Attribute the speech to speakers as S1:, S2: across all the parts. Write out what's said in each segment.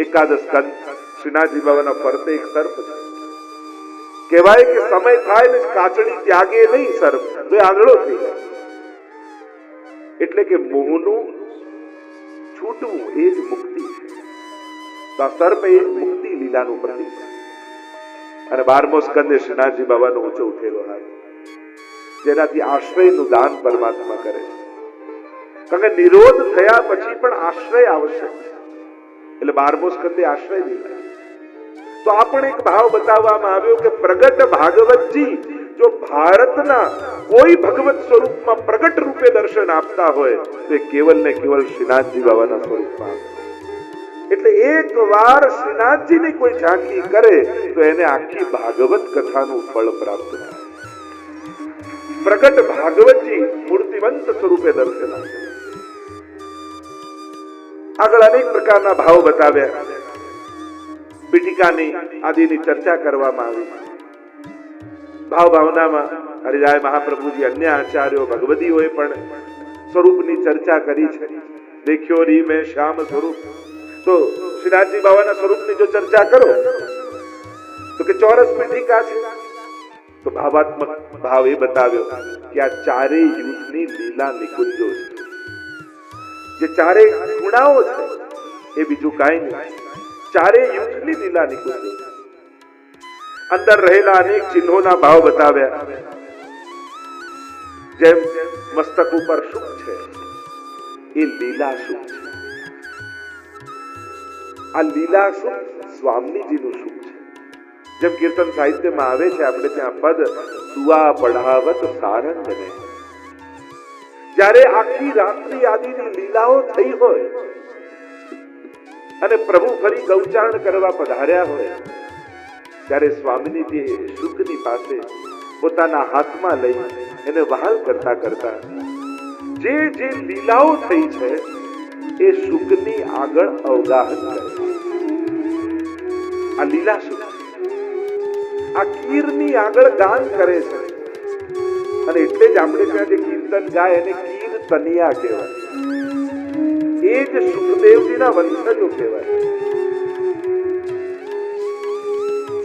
S1: એકાદશ સ્કંદ શ્રીનાથજી બાબાના ફરતે એક સર્પ છે. કહેવાય કે સમય થાય ને કાચડી ત્યાગે નહીં સર્પ તો એ આંધળો થઈ જાય. એટલે કે મોહનું છૂટવું એ જ મુક્તિ છે. તો આ સર્પ એ મુક્તિ લીલાનું પ્રતીક છે. અને 12મો સ્કંદ એ શ્રીનાથજી બાબાનો ઊંચો ઉઠેલો હાથ, જેનાથી આશ્રયનું દાન પરમાત્મા કરે છે. કારણ કે નિરોધ થયા પછી પણ આશ્રય આવશ્યક છે. એટલે 12મો સ્કંદ એ આશ્રય લીલા. તો આ પણ એક ભાવ બતાવવામાં આવ્યો કે પ્રગટ ભાગવતજી જો ભારતના કોઈ ભગવત સ્વરૂપમાં પ્રગટ રૂપે દર્શન આપતા હોય તો એ કેવલ ને કેવલ શ્રીનાથજી બાબાના સ્વરૂપમાં આપે. એટલે એક વાર શ્રીનાથજીની કોઈ ઝાંખી કરે તો એને આખી ભાગવત કથાનું ફળ પ્રાપ્ત થાય. પ્રગટ ભાગવતજી મૂર્તિવંત સ્વરૂપે દર્શન આપે. આગળ અનેક પ્રકારના ભાવ બતાવ્યા. પીઠિકાની આદિની ચર્ચા કરવામાં આવી. ભાવ ભાવનામાં હરિરાય મહાપ્રભુજી, અન્ય આચાર્યો, ભગવદીઓએ પણ સ્વરૂપની ચર્ચા કરી છે. દેખ્યો રી મેં શ્યામ સ્વરૂપ. તો શ્રીનાથજી બાબાના સ્વરૂપની જો ચર્ચા કરો તો કે ચોરસ પીઠિકા છે. તો ભાવાત્મક ભાવ એ બતાવ્યો કે આ ચારેય યુગની લીલા નિકુંજો છે. જે ચારેય ગુણાઓ છે એ બીજું કાંઈ નહીં, ચારેય યુગની લીલા નિકુંજો. અંદર રહેલા અનેક ચિહ્નોના ભાવ બતાવ્યા. જેમ મસ્તક ઉપર સુખ છે એ લીલા સુખ છે. આ લીલા સુખ સ્વામીજીનું સુખ છે. જેમ કીર્તન સાહિત્યમાં આવે છે, આપણે ત્યાં પદ સુવા પઢાવત સારંગને. જ્યારે આખી રાત્રિ આદિની લીલાઓ થઈ હોય અને પ્રભુ ફરી ગૌચારણ કરવા પધાર્યા હોય ત્યારે સ્વામીજી શુકની પાસે પોતાના હાથમાં લઈ એને વહાલ કરતા કરતા જે જે લીલાઓ થઈ છે એ શુકની આગળ અવગાહન કરે. આ લીલા શુક આ કીરની આગળ ગાન કરે છે. અને એટલે જ આપણે ત્યાં જે કીર્તન ગાય એને કીર્તનિયા કહેવાય. એ જ સુખદેવજીના વંશજો કહેવાય.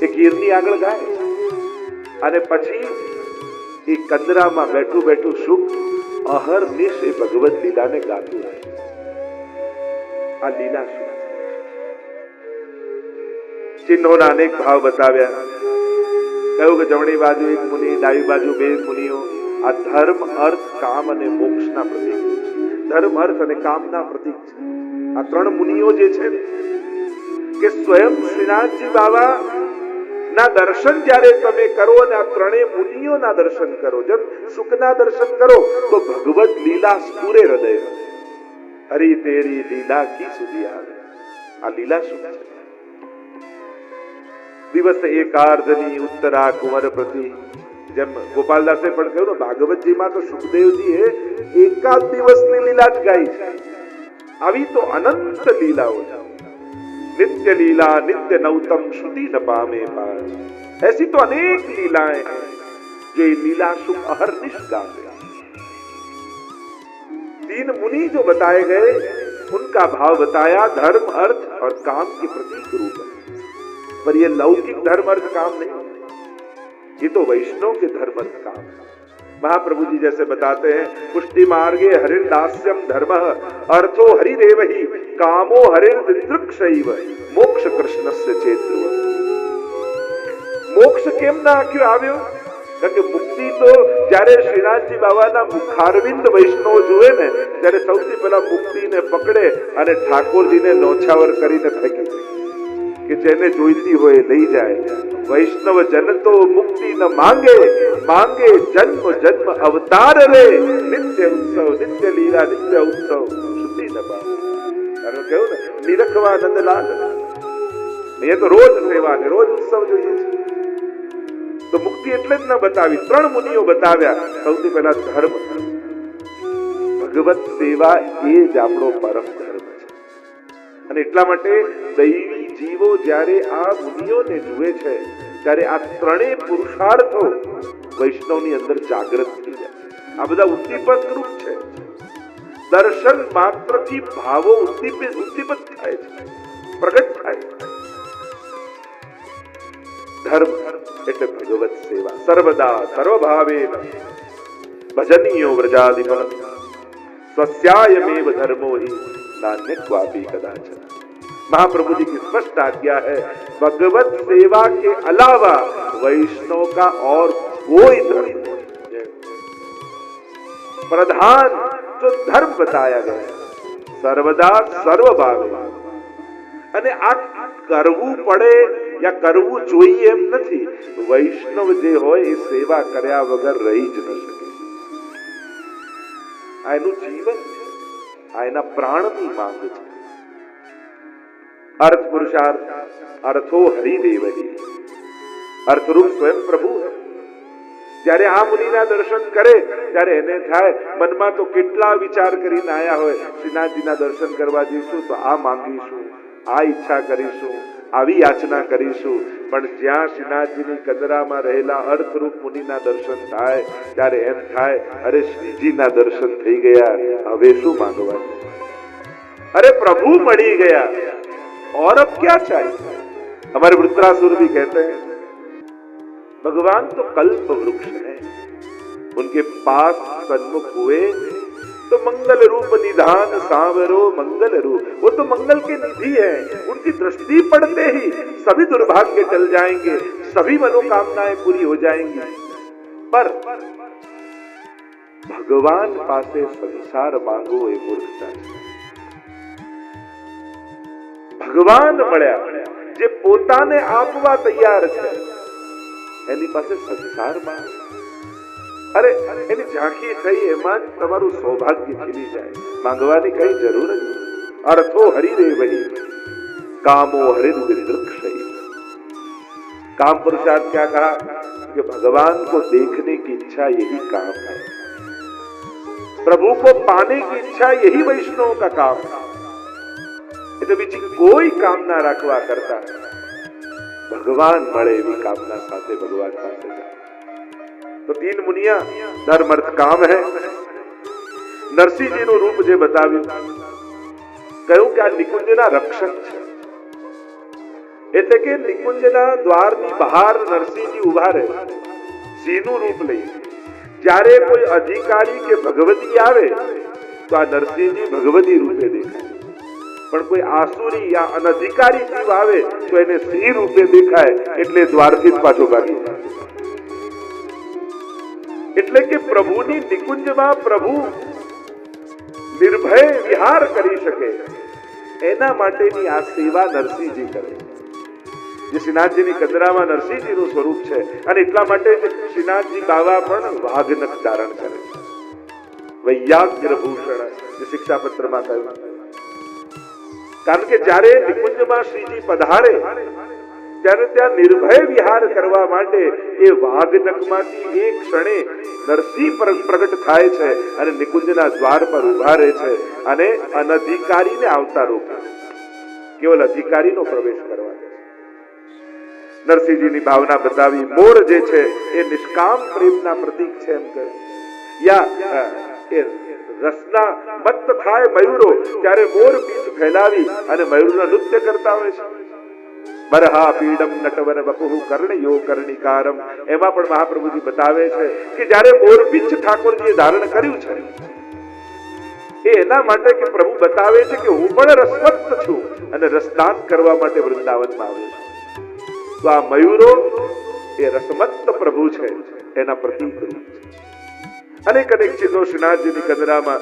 S1: એ કીરની આગળ ગાય અને પછી એ કંદરામાં બેઠું બેઠું સુખ અહર્નિશ એ ભગવત લીલાને ગાતું રહે. આ લીલા સુખ. ચિહ્નોના અનેક ભાવ બતાવ્યા. કહ્યું કે જમણી બાજુ એક મુનિ, ડાબી બાજુ બે મુનિઓ. આ ધર્મ, અર્થ, કામ અને મોક્ષના પ્રતીક છે. ધર્મ, અર્થ અને કામના પ્રતીક છે. આ ત્રણ મુનિઓ જે છે કે સ્વયં શ્રીનાથજી બાબા ના દર્શન જ્યારે તમે કરો અને આ ત્રણેય મુનિઓના દર્શન કરો, જેમ સુખના દર્શન કરો તો ભગવત લીલા સ્ફુરે હૃદય. હરી તેરી લીલા કી સુધી આવે. આ લીલા સુખ છે. દિવસ એકાર્ધની ઉત્તરા કુંવર પ્રતિ. જેમ ગોપાલદાસે પણ કહ્યું ને, ભાગવતજીમાં તો સુખદેવજીએ એકાદ દિવસની લીલા જ ગાઈ છે. આવી તો અનંત લીલાઓ છે. नित्य लीला नित्य नवतम श्रुति न पामे पार. ऐसी तो अनेक लीलाएं हैं जो लीला सुख अहर्निश गाते. तीन मुनि जो बताए गए उनका भाव बताया धर्म, अर्थ और काम के प्रतीक रूप है. पर ये लौकिक धर्म, अर्थ, काम नहीं, ये तो वैष्णव के धर्म, अर्थ, काम है. महाप्रभु जी जैसे बताते हैं, पुष्टि मार्गे हरिर्दास्यम धर्मः अर्थो हरिरेव ही कामो हरिर्दिदृक्षैव मोक्ष कृष्णस्य चेतुः. મોક્ષ કેમ ના આખ્યો આવ્યો? કારણ કે મુક્તિ તો જ્યારે શ્રીનાથજી બાબાના મુખારવિંદ વૈષ્ણવ જુએ ને ત્યારે સૌથી પહેલા મુક્તિને પકડે અને ઠાકોરજીને નોછાવર કરીને ફેંકી દે કે જેને જોઈતી હોય લઈ જાય. વૈષ્ણવ જન તો મુક્તિ ન માંગે, માંગે જન્મ જન્મ અવતાર રે. નિત્ય ઉત્સવ નિત્ય લીલા નિત્ય ઉત્સવ શુદ્ધિ ન પામે. કહ્યું ને, નિરખવા નંદલાલ. એ તો રોજ સેવા ને રોજ ઉત્સવ જોઈએ છે. તો મુક્તિ એટલે જ ન બતાવી, ત્રણ મુનિઓ બતાવ્યા. સૌથી પહેલા ધર્મ. ભગવત સેવા એ જ આપણો પરમ ધર્મ છે. અને એટલા માટે દૈવી જીવો જ્યારે આ મુનિઓને જુએ છે ત્યારે આ ત્રણેય પુરુષાર્થો વૈષ્ણવની અંદર જાગૃત થઈ જાય. આ બધા ઉદ્દીપક રૂપ છે. દર્શન માત્રથી ભાવો ઉદ્દીપિત થાય છે, પ્રગટ થાય. ધર્મ એટલે ભગવત સેવા. સર્વદા સર્વભાવે ભજનીયો વ્રજાધિપન સ્વસ્યાયમેવ ધર્મો हि नान्य क्वापि कदाचन. महाप्रभु जी की स्पष्ट आज्ञा है, भगवत सेवा के अलावा वैष्णव का और कोई धर्म नहीं. प्रधान जो धर्म बताया गया સર્વદા સર્વભાવે. અને આ કરવું પડે યા કરવું જોઈએ એમ નથી. વૈષ્ણવ જે હોય એ સેવા કર્યા વગર રહી જ ન શકે. આ એનું જીવન, આ એના પ્રાણની માંગ છે. અર્થ પુરુષાર્થ અર્થો હરિદેવહી. અર્થરૂપ સ્વયં પ્રભુ. જ્યારે આ મુનિના દર્શન કરે ત્યારે એને થાય, મનમાં તો કેટલા વિચાર કરીને આયા હોય, શ્રીનાથજીના દર્શન કરવા જઈશું તો આ માંગીશું, આ ઈચ્છા કરીશું, આવી યાચના કરીશું. પણ જ્યાં શ્રીનાથજીની કદરામાં રહેલા અર્થરૂપ મુનિના દર્શન થાય ત્યારે એમ થાય, અરે શ્રીજીના દર્શન થઈ ગયા, હવે શું માંગવાનું? अरे प्रभु मड़ी गया और अब क्या चाहिए? हमारे वृत्रासुर भी कहते हैं भगवान तो कल्प वृक्ष है, उनके पास सन्मुख हुए तो मंगल रूप निधान सांवरो मंगल रूप, वो तो मंगल के निधि है. उनकी दृष्टि पड़ते ही सभी दुर्भाग्य टल जाएंगे, सभी मनोकामनाएं पूरी हो जाएंगी. पर भगवान पासे संसार मांगो એ મૂર્ખતા છે. ભગવાન મળ્યા જે પોતાને આપવા તૈયાર છે એની પાસે સંસાર માંગ. અરે એની ઝાંખી થઈ એમાં જ તમારું સૌભાગ્ય ખીલી જાય. માંગવાની કઈ જરૂર જ નહીં. અર્થો હરિદેવહી कामो हरिद्वृक्षै. काम पुरुषार्थ क्या कहा कि भगवान को देखने की इच्छा यही काम है, प्रभु को पाने की इच्छा यही वैष्णव का काम है. એટલે બીજી કોઈ કામના રાખવા કરતા ભગવાન મળે એવી કામના સાથે ભગવાન પાસે જાય. તો तीन मुनिया धर्म अर्थ काम है. નરસિંહજીનું રૂપ જે બતાવ્યું, કહ્યું કે આ નિકુંજના રક્ષક છે. એટલે કે નિકુંજના દ્વારની બહાર નરસિંહજી ઉભા રહે, સિંહનું રૂપ લઈ. જ્યારે કોઈ અધિકારી કે ભગવતી આવે તો આ નરસિંહજી ભગવતી રૂપે દેખાય. પણ કોઈ આસુરી યા અનધિકારી જીવ આવે તો એને સિંહ રૂપે દેખાય, એટલે દ્વારથી જ પાછો ભાગી જાય. એટલે કે પ્રભુની નિકુંજમાં પ્રભુ નિર્ભય વિહાર કરી શકે એના માટેની આ સેવા નરસિંહજી કરે. જે શ્રીનાથજીની કદરામાં નરસિંહજીનું સ્વરૂપ છે અને એટલા માટે શ્રીનાથજી બાવા પણ વાઘનખ ધારણ કરે છે. વૈયાગ્ર ભૂષણ જે શિક્ષાપત્રમાં કહ્યું. કારણ કે જ્યારે નિકુંજમાં શ્રીજી પધારે ત્યારે ત્યાં નિર્ભય વિહાર કરવા માટે એ વાઘનખમાંથી એક ક્ષણે નરસિંહ પ્રગટ થાય છે અને નિકુંજના દ્વાર પર ઉભા રહે છે અને અનધિકારીને આવતા રોકે, કેવલ અધિકારીનો પ્રવેશ કરવા દે. નરસિંહજીની ભાવના બતાવી. મોર જે છે એ નિષ્કામ પ્રેમના પ્રતીક છે એમ કહે. યા એ રસના મત્ત થાય મયુરો ત્યારે મોર પીઠ ફેલાવી અને મયુરના નૃત્ય કરતા હોય છે. બરહા પીડમ નટવર વપુહુ કર્ણયો કર્ણિકારમ. એમાં પણ મહાપ્રભુજી બતાવે છે કે જ્યારે મોરપીંછ ઠાકોરજીએ ધારણ કર્યું છે એ એના માટે કે પ્રભુ બતાવે છે કે હું પણ રસવત્ત છું અને રસદાન કરવા માટે વૃંદાવનમાં આવ્યો છું. તો આ મયુરો એ રસમત્ત પ્રભુ છે, એના પ્રતીક રૂપ છે. અનેક અનેક ચિહ્નો શ્રીનાથજીની કદરામાં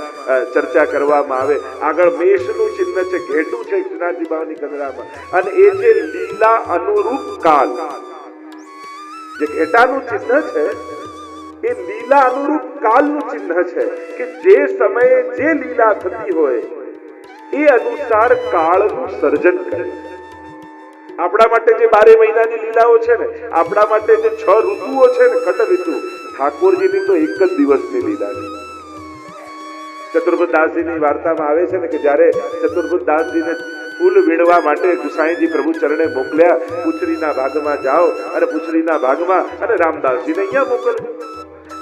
S1: ચર્ચા કરવામાં આવે. આગળ મેષનું ચિહ્ન છે, ઘેટું છે શ્રીનાથજી બાવાની કદરામાં, અને એ છે લીલા અનુરૂપ કાલ. જે ઘેટાનું ચિહ્ન છે એ લીલા અનુરૂપ કાલનું ચિહ્ન છે કે જે સમયે જે લીલા થતી હોય એ અનુસાર કાળનું સર્જન કરે. આપણા માટે જે 12 મહિનાની લીલાઓ છે ને, આપણા માટે જે 6 ઋતુઓ છે ને, કટ ઋતુ, ઠાકોરજીની તો એક જ દિવસની લીલા છે. ચતુર્બુદ્ધદાસજીની વાર્તામાં આવે છે ને કે જ્યારે ચતુર્બુદ્ધદાસજીને ફૂલ વીણવા માટે ગુસાઈજી પ્રભુ ચરણે મોકલ્યા, પુછરીના ભાગમાં જાઓ, અને પુછરીના ભાગમાં અને રામદાસજીને અહીંયા મોકલ્યા.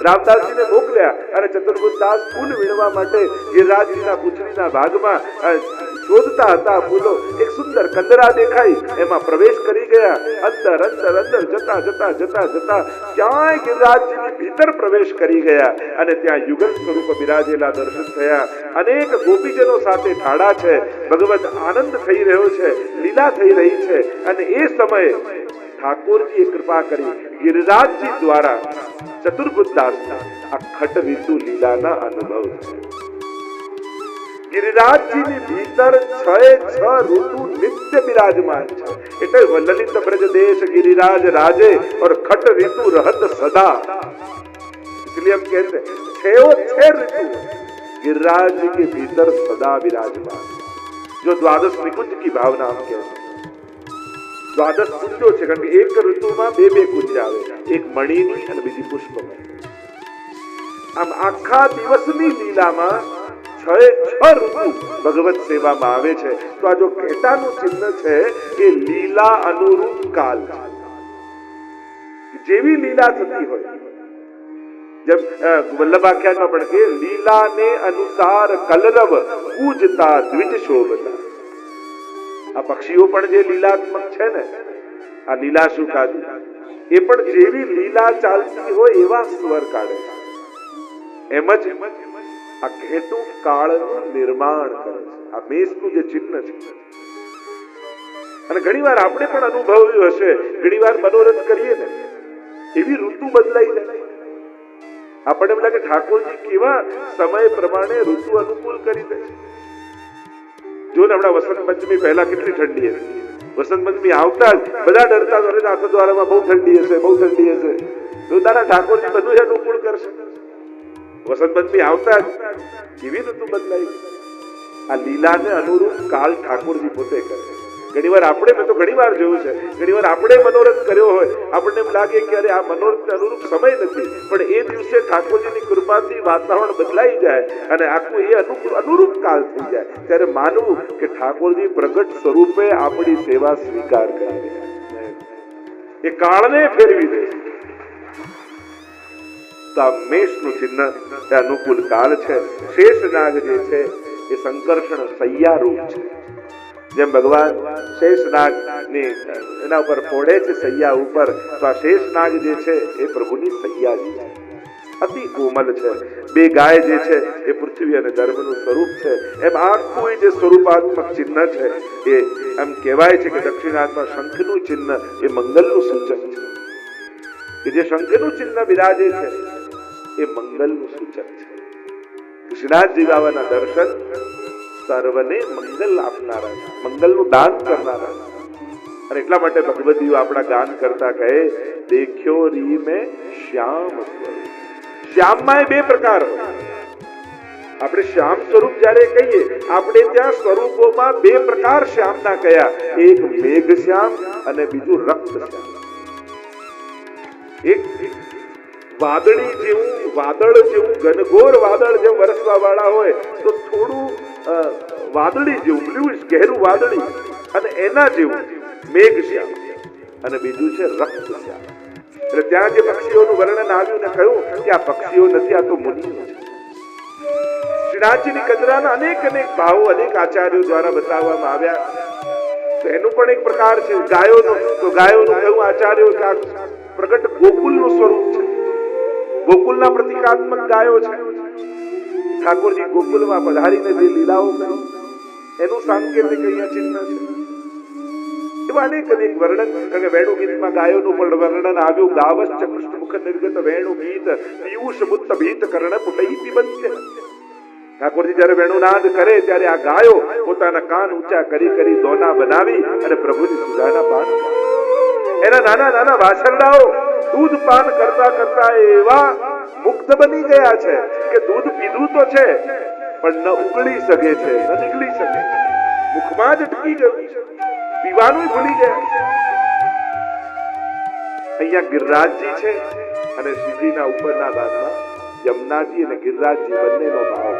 S1: રામદાસજીને મોકલ્યા અને ચતુર્બુદ્ધદાસ ફૂલ વીણવા માટે ગિરિરાજજીના પુછરીના ભાગમાં શોધતા હતા ફૂલો, એક સુંદર કંદરા દેખાઈ, એમાં પ્રવેશ કરી ગયા. અંદર અંદર અંદર જતા જતા જતા જતા ક્યાંય ગિરિરાજજીની ભીતર પ્રવેશ કરી ગયા અને ત્યાં યુગલ સ્વરૂપ બિરાજેલા દર્શન થયા. અનેક ગોપીજનો સાથે ઠાડા છે. ભગવત આનંદ થઈ રહ્યો છે, લીલા થઈ રહી છે. અને એ સમયે ઠાકોરજીએ કૃપા કરી ગિરિરાજજી દ્વારા ચતુર્બુદ્ધાસના આ ખટ ઋતુ લીલાના અનુભવ છે. ગિરિરાજજીની ભીતર 6 ઋતુ નિત્ય બિરાજમાન છે. એટલે લલિત બ્રજ દેશ गिरिराज राजे और खट ऋतु रहत सदा. इसलिए हम कहते हैं 6 ऋतु गिरिराज जी के भीतर सदा विराजमान. जो द्वादश निकुंज की भावना हम कहते हैं. द्वादश कुंजो છે, કારણ કે એક ઋતુમાં બે કુંજ આવે, એક મણીની અને બીજી પુષ્પમય. આમ આખા દિવસની લીલામાં 6 ઋતુ ભગવત સેવામાં આવે છે. તો આ જો ઘેટાનું ચિહ્ન છે એ લીલા અનુરૂપ કાલ છે. જેવી લીલા થતી હોય, જેમ વલ્લભાખ્યાનમાં પણ કે લીલા ને અનુસાર કલરવ પૂજતા દ્વિજ શોભતા. આ પક્ષીઓ પણ જે લીલાત્મક છે ને, આ લીલા શુકાદી, એ પણ જેવી લીલા ચાલતી હોય એવા સ્વર કાઢે. એમ જ આ ઘેટું કાળનું નિર્માણ કરે છે. આ મેષનું જે ચિહ્ન છે. અને ઘણી વાર આપણે પણ અનુભવ્યું હશે, ઘણી વાર મનોરથ કરીએ ને, એવી ઋતુ બદલાઈ જાય. આપણને એમ લાગે ઠાકોરજી કેવા સમય પ્રમાણે ઋતુ અનુકૂળ કરી દે છે. જો ને હમણાં વસંત પંચમી પહેલા કેટલી ઠંડી હતી. વસંત પંચમી આવતા જ બધા ડરતા હતા, નાથદ્વારામાં બહુ ઠંડી હશે, બહુ ઠંડી હશે. તો તારા ઠાકોરજી બધું અનુકૂળ કરશે. વસંત પંચમી આવતા જ એવી ઋતુ બદલાઈ. આ લીલાને અનુરૂપ કાલ ઠાકોરજી પોતે કરે. ઘણી વાર આપણે, મેં તો ઘણી વાર જોયું છે, ઘણી વાર આપણે મનોરથ કર્યો હોય, આપણને એમ લાગે કે અરે આ મનોરથને અનુરૂપ સમય નથી, પણ એ દિવસે ઠાકોરજીની કૃપાથી વાતાવરણ બદલાઈ જાય અને આખું એ અનુરૂપ કાલ થઈ જાય. ત્યારે માનવું કે ઠાકોરજી પ્રગટ સ્વરૂપે આપણી સેવા સ્વીકાર કરે, એ કાળને ફેરવી દે. તો આ મેષનું ચિહ્ન એ અનુકૂળ કાળ છે. શેષનાગ જે છે એ સંકર્ષણ સૈયા રૂપ છે. જેમ ભગવાન શેષનાગ ને એના ઉપર ફોડે છે સૈયા ઉપર, તો આ શેષનાગ જે છે એ પ્રભુની સૈયાજી છે. અતિ કોમલ છે. બે ગાય જે છે એ પૃથ્વી અને ગર્ભનું સ્વરૂપ છે. એમ આખું જે સ્વરૂપાત્મક ચિહ્ન છે એ એમ કહેવાય છે કે દક્ષિણાત્મા શંખનું ચિહ્ન એ મંગલનું સૂચક છે. કે જે શંખનું ચિહ્ન બિરાજે છે એ મંગલનું સૂચક છે. શ્રીનાથજી બાબાના દર્શન સર્વને મંગલ આપનારા, મંગલનું દાન કરનારા. અને એટલા માટે ભગવદીઓ આપણા ગાન કરતા કહે, દેખ્યો રી મેં શ્યામ સ્વરૂપ. શ્યામમાં બે પ્રકાર હોય. આપણે શ્યામ સ્વરૂપ જ્યારે કહીએ, આપણે ત્યાં સ્વરૂપોમાં બે પ્રકાર શ્યામના કયા, એક મેઘ શ્યામ અને બીજું રક્ત શ્યામ. એક વાદળી જેવું, વાદળ જેવું, ઘનઘોર વાદળ જેવું વરસવા વાળા હોય તો થોડું વાદળી જેવું, બ્લુઇશ ઘેરું વાદળી, અને એના જેવું મેઘ શ્યામ, અને બીજું છે રક્ત શ્યામ. એટલે ત્યાં જે પક્ષીઓનું વર્ણન આવ્યું ને કહ્યું કે આ પક્ષીઓ નથી, આ તો મુનિઓ છે. શ્રીનાથજીની કંદરાના અનેક ભાવો અનેક આચાર્યો દ્વારા બતાવવામાં આવ્યા. તો એનું પણ એક પ્રકાર છે ગાયોનો. તો ગાયોનું કહ્યું આચાર્યો કે આ પ્રગટ ગોકુલનું સ્વરૂપ છે. ગોકુલના પ્રતિકાત્મક ગાયો છે. ઠાકોરજી ગોકુલમાં પધારીને જે લીલાઓ કરી એનું સાંકેતિક અહીંયા ચિહ્ન છે. એવા અનેક વર્ણન, કારણ કે વેણુ ગીતમાં ગાયોનું પણ વર્ણન આવ્યું. ગાવશ્ચ કૃષ્ણમુખ નિર્ગત વેણુ ગીત પિયુષ મુત્ત ભીત કર્ણ પુટઈ પિબંત્ય. ઠાકોરજી જ્યારે વેણુનાદ કરે ત્યારે આ ગાયો પોતાના કાન ઊંચા કરી કરી દોના બનાવી અને પ્રભુની સુધાના પાન કરે. એના નાના નાના વાછરડાઓ દૂધ પાન કરતા કરતા એવા મુક્ત બની ગયા છે કે દૂધ પીધું તો છે પણ ન ઉગળી શકે છે, ન નીકળી શકે, મુખમાં જ અટકી ગયું છે, પીવાનું ભૂલી ગયા. અહીંયા ગિરિરાજજી છે અને શ્રીજીના ઉપરના ભાગમાં યમુનાજી અને ગિરિરાજજી બંનેનો ભાવ.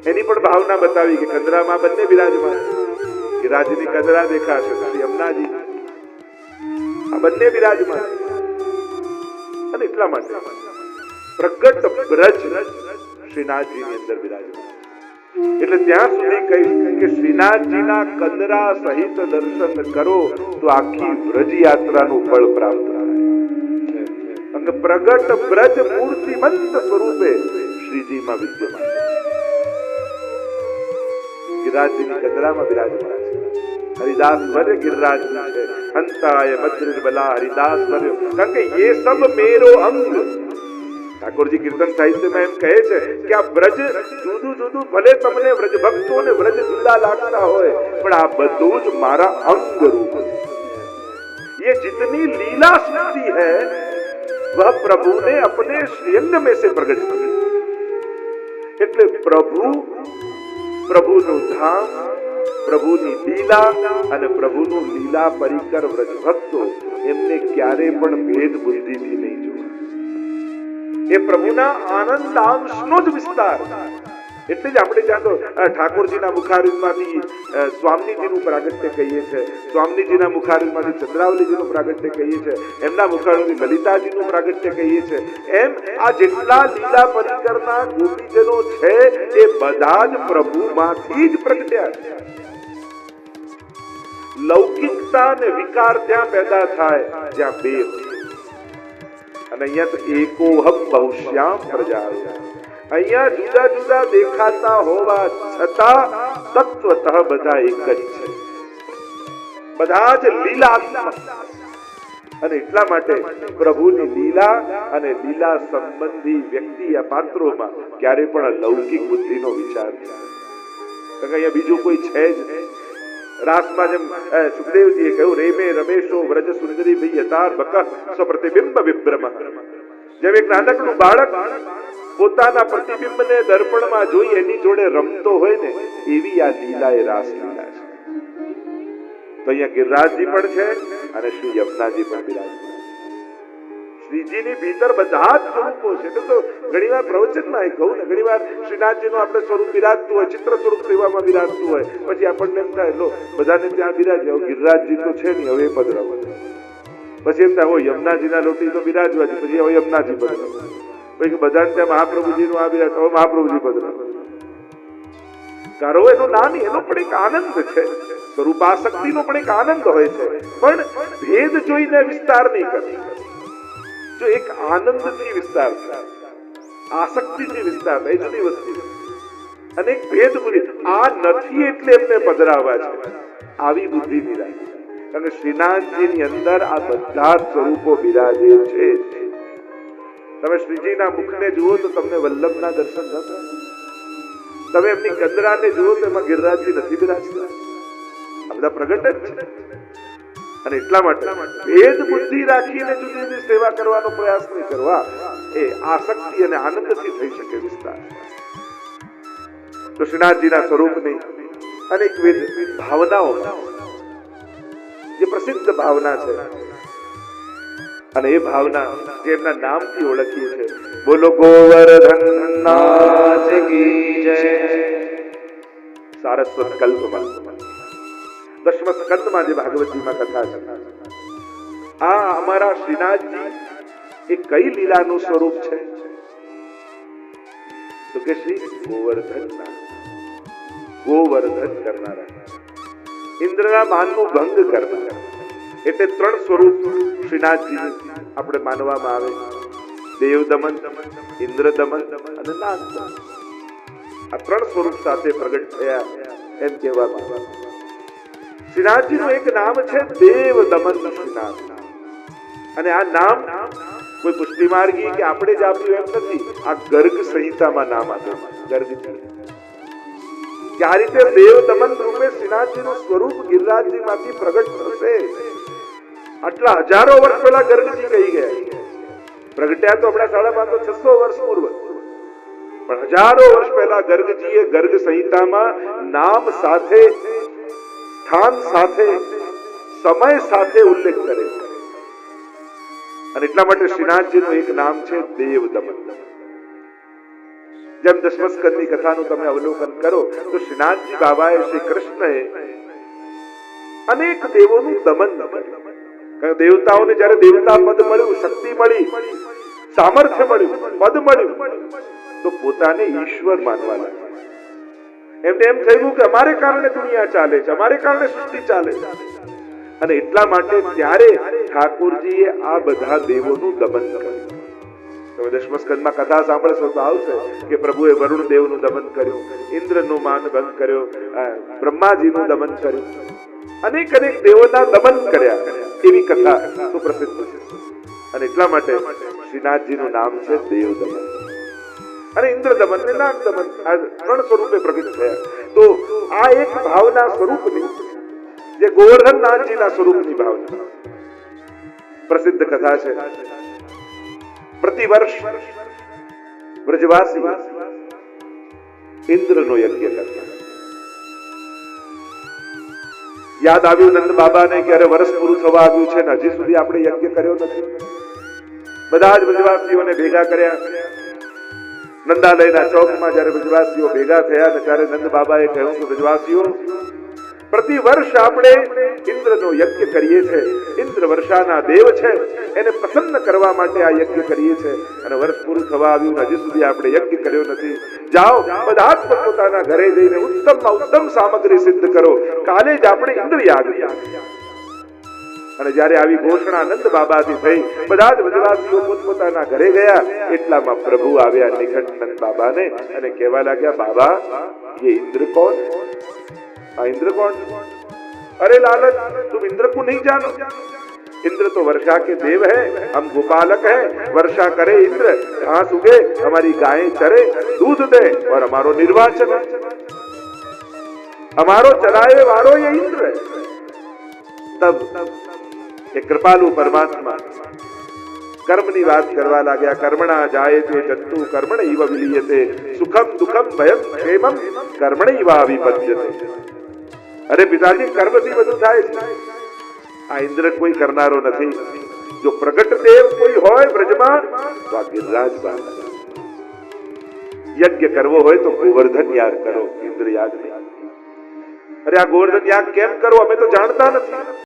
S1: એની પણ ભાવના બતાવી કે કંદરામાં બંને બિરાજમાન. ગિરિરાજની કંદરા દેખાશે, યમુનાજી આ બંને બિરાજમાન. અને એટલા માટે પ્રગટ બ્રજ શ્રીનાથજીની અંદર બિરાજમાન. એટલે ત્યાં સુધી કહ્યું કે શ્રીનાથજીના કંદરા સહિત દર્શન કરો તો આખી વ્રજ યાત્રાનું ફળ પ્રાપ્ત થાય. અને પ્રગટ બ્રજ મૂર્તિમંત સ્વરૂપે શ્રીજીમાં વિદ્યમાન ગિરિરાજજીની કંદરામાં બિરાજમાન છે. હરિદાસ વર્ય ગિરિરાજજી છે. હંતાય મદ્રિર્બલા હરિદાસ વર્ય, કારણ કે ये सब मेरो अंग. ઠાકોરજી કીર્તન સાહિત્યમાં એમ કહે છે કે આ બ્રજ જુદું જુદું, ભલે તમને વ્રજ ભક્તોને વ્રજ જુદા લાગતા હોય, પણ આ બધું જ મારા અંગ રૂપ છે. ये जितनी लीला शक्ति है वह प्रभु ने अपने श्रीअंग में से प्रकट की. એટલે પ્રભુનું ધામ, પ્રભુની લીલા અને પ્રભુનું લીલા પરિકર વ્રજ ભક્તો એમને ક્યારે પણ ભેદ બુદ્ધિથી નહીં જોવા. એ પ્રભુના આનંદ અંશનો જ વિસ્તાર. એટલે જ આપણે ત્યાં તો ઠાકોરજીના મુખારવિંદમાંથી સ્વામીજીનું પ્રાગટ્ય કહીએ છીએ, સ્વામીજીના મુખારવિંદમાંથી ચંદ્રાવલીજીનું પ્રાગટ્ય કહીએ છીએ, એમના મુખારવિંદથી લલિતાજીનું પ્રાગટ્ય કહીએ છીએ. એમ આ જેટલા લીલા પરિકરના ગોપીજનો છે એ બધા જ પ્રભુમાંથી જ પ્રગટ્યા છે. લૌકિકતા અને વિકાર ત્યાં પેદા થાય જ્યાં બે હોય. અને અહીંયા તો એકોહમ બહુશ્યામ પ્રજા. અહીંયા જુદા જુદા દેખાતા હોવા છતાં તત્વતઃ બધા એક જ છે, બધા જ લીલાત્મક. અને એટલા માટે પ્રભુની લીલા અને લીલા સંબંધી વ્યક્તિ આ પાત્રોમાં ક્યારે પણ લૌકિક બુદ્ધિનો વિચાર નહીં. કારણ કે અહીંયા બીજું કોઈ છે જ નહીં. રાસમાં જેમ સુખદેવજીએ કહ્યું, રેમે રમેશો વ્રજ સુંદરી ભઈ યથા બક સ્વપ્રતિબિંબ વિભ્રમ. જેમ એક નાનકડું બાળક પોતાના પ્રતિબિંબને દર્પણમાં જોઈ એની જોડે રમતો હોય ને, એવી આ લીલા એ રાસ લીલા છે. તો અહીંયા ગિરિરાજજી પણ છે અને શ્રી યમુનાજી પણ બિરાજમાન. શ્રીજીની ભીતર બધા જ સ્વરૂપો છે. તો ઘણીવાર પ્રવચનમાં કહું ને, ઘણીવાર શ્રીનાથજીનું આપણે સ્વરૂપ બિરાજતું હોય, ચિત્ર સ્વરૂપ સેવામાં બિરાજતું હોય, પછી આપણને એમ થાય લો બધાને ત્યાં બિરાજ્યા, ગિરિરાજજી તો છે નહીં, હવે પધરાવો. પછી એમ થાય હો યમુનાજીના લોટી તો બિરાજવા છે, પછી હવે યમુનાજી પધરાવો. પછી બધાને ત્યાં મહાપ્રભુજીનું આ બિરાજ, હવે મહાપ્રભુજી પધરાવો. કરો એનું નાની, એનો પણ એક આનંદ છે, સ્વરૂપાસક્તિનો પણ એક આનંદ હોય છે, પણ ભેદ જોઈને વિસ્તાર નહીં કરતો. જો એક આનંદથી વિસ્તાર થાય, આસક્તિથી વિસ્તાર થાય, જુદી વસ્તુ. અને એક ભેદ બુદ્ધિ, આ નથી એટલે એમને પધરાવવા છે, આવી બુદ્ધિ બિરાજે. કારણ કે શ્રીનાથજીની અંદર આ બધા સ્વરૂપો બિરાજે છે. તમે શ્રીજીના મુખને જુઓ તો તમને વલ્લભના દર્શન થશે. તમે એમની કંદરાને જુઓ તો એમાં ગિરિરાજજી નથી બિરાજતા. આ બધા પ્રગટ જ છે. અને એટલા માટે ભેદ બુદ્ધિ રાખીને જુદી જુદી સેવા કરવાનો પ્રયાસ નહીં કરવા. એ આસક્તિ અને આનંદથી થઈ શકે વિસ્તાર. તો શ્રીનાથજીના સ્વરૂપની અનેકવિધ ભાવનાઓ, જે પ્રસિદ્ધ ભાવના છે, અને એ ભાવના જે એમના નામથી ઓળખીએ છે, બોલો ગોવર્ધનનાથ કી જય. સારસ્વત કલ્પમાં 10મ સ્કંદમાં જે ભાગવતજીમાં કથા છે, આ અમારા શ્રીનાથજી એ કઈ લીલાનું સ્વરૂપ છે? તો કે શ્રી ગોવર્ધનનાથ, ગોવર્ધન કરનારા, ઇન્દ્રના માનનું ભંગ કરનારા. એટલે 3 સ્વરૂપ શ્રીનાથજી આપણે માનવામાં આવે: દેવ દમન, ઇન્દ્ર દમન અને નાગ દમન. આ 3 સ્વરૂપ સાથે પ્રગટ થયા એમ કહેવામાં આવે. શ્રીનાથજીનું એક નામ છે દેવ દમન શ્રીનાથ. અને આ નામ કોઈ પુષ્ટિ માર્ગી કે આપણે જ આપ્યું એમ નથી. આ ગર્ગ સંહિતામાં નામ આપ્યું, ગર્ગજી. કે આ રીતે દેવ દમન રૂપે શ્રીનાથજીનું સ્વરૂપ ગિરિરાજજીમાંથી પ્રગટ થશે. આટલા હજારો વર્ષ પહેલા ગર્ગજી કહી ગયા. પ્રગટ્યા તો હમણાં 550-600 વર્ષ પૂર્વ, પણ હજારો વર્ષ પહેલા ગર્ગજીએ ગર્ગ સંહિતામાં નામ સાથે, સ્થાન સાથે, સમય સાથે ઉલ્લેખ કરે. અને એટલા માટે શ્રીનાથજીનું એક નામ છે દેવ દમન. જેમ 10મ સ્કંદની કથાનું તમે અવલોકન કરો તો શ્રીનાથજી બાબાએ શ્રી કૃષ્ણએ અનેક દેવોનું દમન કર્યું. કારણ દેવતાઓને જયારે દેવતા પદ મળ્યું, શક્તિ મળી, સામર્થ્ય મળ્યું, પદ મળ્યું, તો પોતાને ઈશ્વર માનવા લાગ્યા. એમને એમ થયું કે અમારે કારણે દુનિયા ચાલે છે, અમારે કારણે સૃષ્ટિ ચાલે છે, અને એટલા માટે ત્યારે ઠાકોરજીએ આ બધા દેવોનું દમન કર્યું. તમે દશમ સ્કંદમાં કથા સાંભળશો તો આવશે કે પ્રભુએ વરુણ દેવનું દમન કર્યું, ઇન્દ્રનો માન ભંગ કર્યો, બ્રહ્માજીનું દમન કર્યું, અનેક અનેક દેવોના દમન કર્યા. એવી કથા સુપ્રસિદ્ધ છે. અને એટલા માટે શ્રીનાથજીનું નામ છે દેવ દમન અને ઇન્દ્ર દમન ને નાગ દમન. આ 3 સ્વરૂપે પ્રગટ થયા. તો આ એક ભાવના સ્વરૂપની, જે ગોવર્ધન નાથજીના સ્વરૂપની ભાવના પ્રસિદ્ધ કથા છે. પ્રતિવર્ષ વ્રજવાસી ઇન્દ્રનો યજ્ઞ કરતા. યાદ આવ્યું નંદ બાબાને કે અરે વર્ષ પૂરું થવા આવ્યું છે ને હજી સુધી આપણે યજ્ઞ કર્યો નથી. બધા જ વ્રજવાસીઓને ભેગા કર્યા. નંદાલયના ચોકમાં જયારે વ્રજવાસીઓ ભેગા થયા ને ત્યારે નંદ બાબાએ કહ્યું કે વ્રજવાસીઓ, પ્રતિ વર્ષ આપણે ઇન્દ્રનો યજ્ઞ કરીએ છીએ. ઇન્દ્ર વર્ષાના દેવ છે, એને પ્રસન્ન કરવા માટે આ યજ્ઞ કરીએ છીએ, અને વર્ષ પૂરું થવા આવ્યું હજી સુધી આપણે યજ્ઞ કર્યો નથી. જાઓ બધા જ પોતાના ઘરે જઈને ઉત્તમમાં ઉત્તમ સામગ્રી સિદ્ધ કરો, કાલે જ આપણે ઇન્દ્ર યાગ કરીએ. અને જ્યારે આવી ઘોષણા નંદ બાબાથી થઈ, બધા જ વ્રજવાસીઓ પોતપોતાના ઘરે ગયા. એટલામાં પ્રભુ આવ્યા નિકટ નંદ બાબાને અને કહેવા લાગ્યા, બાબા ये इंद्र कौन है? इंद्र कौन? अरे लालच, तुम इंद्र को नहीं जानो? इंद्र तो वर्षा के देव है, हम गोपालक हैं. वर्षा करे इंद्र, घास उगे, हमारी गायें चरे, दूध दे और हमारो निर्वाह चले. हमारो चलाए वारो ये इंद्र है. तब ये कृपालु परमात्मा कर्मની વાત કરવા લાગ્યા. કર્મણા જાયતે જંતુ કર્મણૈવ વિલીયતે, સુખમ દુઃખમ ભયમ ક્ષેમમ કર્મણૈવ વિપદ્યતે. અરે પિતાજી, કર્મથી બધું થાય છે. આ ઇન્દ્ર કોઈ કરનારો નથી. જો પ્રગટ દેવ કોઈ હોય બ્રજમાં તો આ ગિરિરાજ બાબા. યજ્ઞ કરવો હોય તો ગોવર્ધન યાગ કરો, ઇન્દ્ર યાગ નહીં. અરે આ ગોવર્ધન યાગ કેમ કરો અમે તો જાણતા નથી.